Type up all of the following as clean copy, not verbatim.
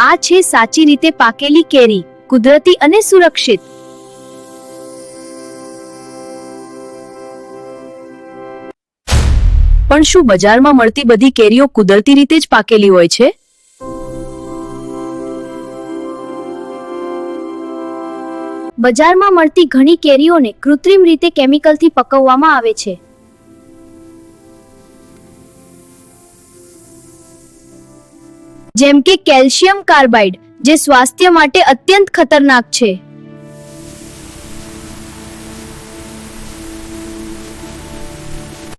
આ છે સાચી રીતે પાકેલી કેરી, કુદરતી અને સુરક્ષિત। પણ શું બજારમાં મળતી બધી કેરીઓ કુદરતી રીતે જ પાકેલી હોય છે? બજારમાં મળતી ઘણી કેરીઓને કૃત્રિમ રીતે કેમિકલથી પકવવામાં આવે છે। જેમ કે કેલ્શિયમ કાર્બાઇડ, જે સ્વાસ્થ્ય માટે અત્યંત ખતરનાક છે।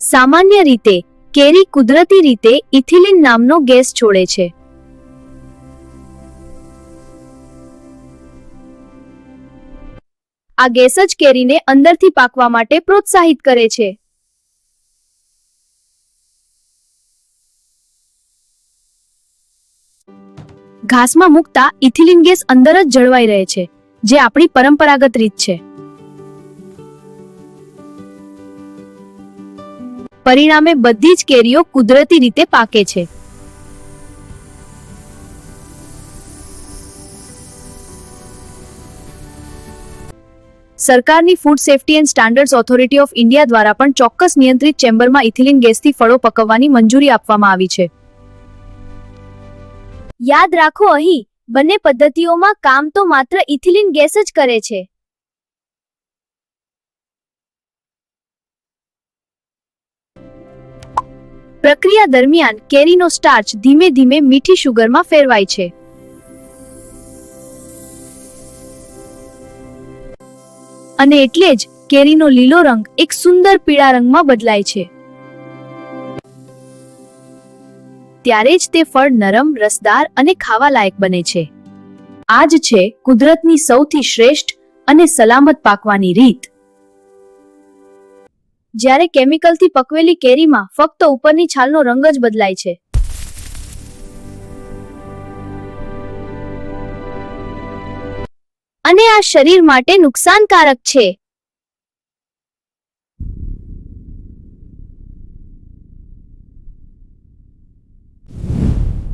સામાન્ય રીતે કેરી કુદરતી રીતે ઇથિલિન નામનો ગેસ છોડે છે। આ ગેસ જ કેરીને અંદરથી પાકવા માટે પ્રોત્સાહિત કરે છે। ઘાસમાં મૂકતા ઇથિલિન ગેસ અંદર જ જળવાઈ રહે છે, જે આપણી પરંપરાગત રીત છે। પરિણામે બધી જ કેરીઓ કુદરતી રીતે પાકે છે। સરકારની food safety and standards authority of India દ્વારા પણ ચોક્કસ નિયંત્રિત ચેમ્બરમાં ઇથિલિન ગેસથી ફળો પકવવાની મંજૂરી આપવામાં આવી છે। યાદ રાખો, અહીં બંને પદ્ધતિઓમાં કામ તો માત્ર ઇથિલિન ગેસ જ કરે છે। પ્રક્રિયા દરમિયાન કેરીનો સ્ટાર્ચ ધીમે ધીમે મીઠી શુગરમાં ફેરવાય છે। અને એટલે જ કેરીનો લીલો રંગ એક સુંદર પીળા રંગમાં બદલાય છે। ત્યારે જ તે ફળ નરમ, રસદાર અને ખાવા લાયક બને છે। આ જ છે કુદરતની સૌથી શ્રેષ્ઠ અને સલામત પાકવાની રીત। જ્યારે કેમિકલથી પકવેલી કેરીમાં ફક્ત ઉપરની છાલનો રંગ જ બદલાય છે। અને આ શરીર માટે નુકસાનકારક છે।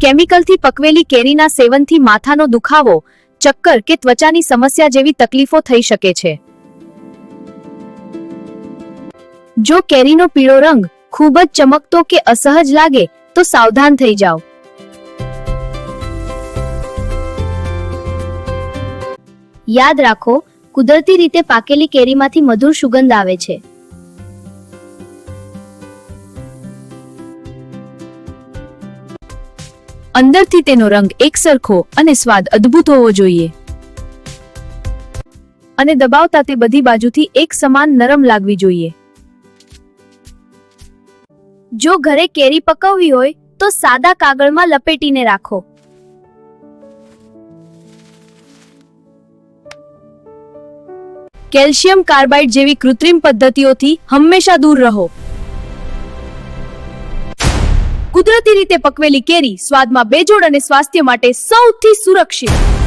કેમિકલથી પકવેલી કેરીના સેવનથી માથાનો દુખાવો, ચક્કર કે ત્વચાની સમસ્યા જેવી તકલીફો થઈ શકે છે। જો કેરીનો પીળો રંગ ખૂબ જ ચમકતો કે અસહજ લાગે તો સાવધાન થઈ જાઓ। યાદ રાખો, કુદરતી રીતે પાકેલી કેરીમાંથી મધુર સુગંધ આવે છે। અંદરથી તેનો રંગ એકસરખો અને સ્વાદ અદ્ભુત હોવો જોઈએ। અને દબાવતા તે બધી બાજુથી એક સમાન નરમ લાગવી જોઈએ। જો ઘરે કેરી પકવવી હોય તો સાદા કાગળમાં લપેટીને રાખો। કેલ્શિયમ કાર્બાઇડ જેવી કૃત્રિમ પદ્ધતિઓથી હંમેશા દૂર રહો। કુદરતી રીતે પકવેલી કેરી સ્વાદમાં બેજોડ અને સ્વાસ્થ્ય માટે સૌથી સુરક્ષિત।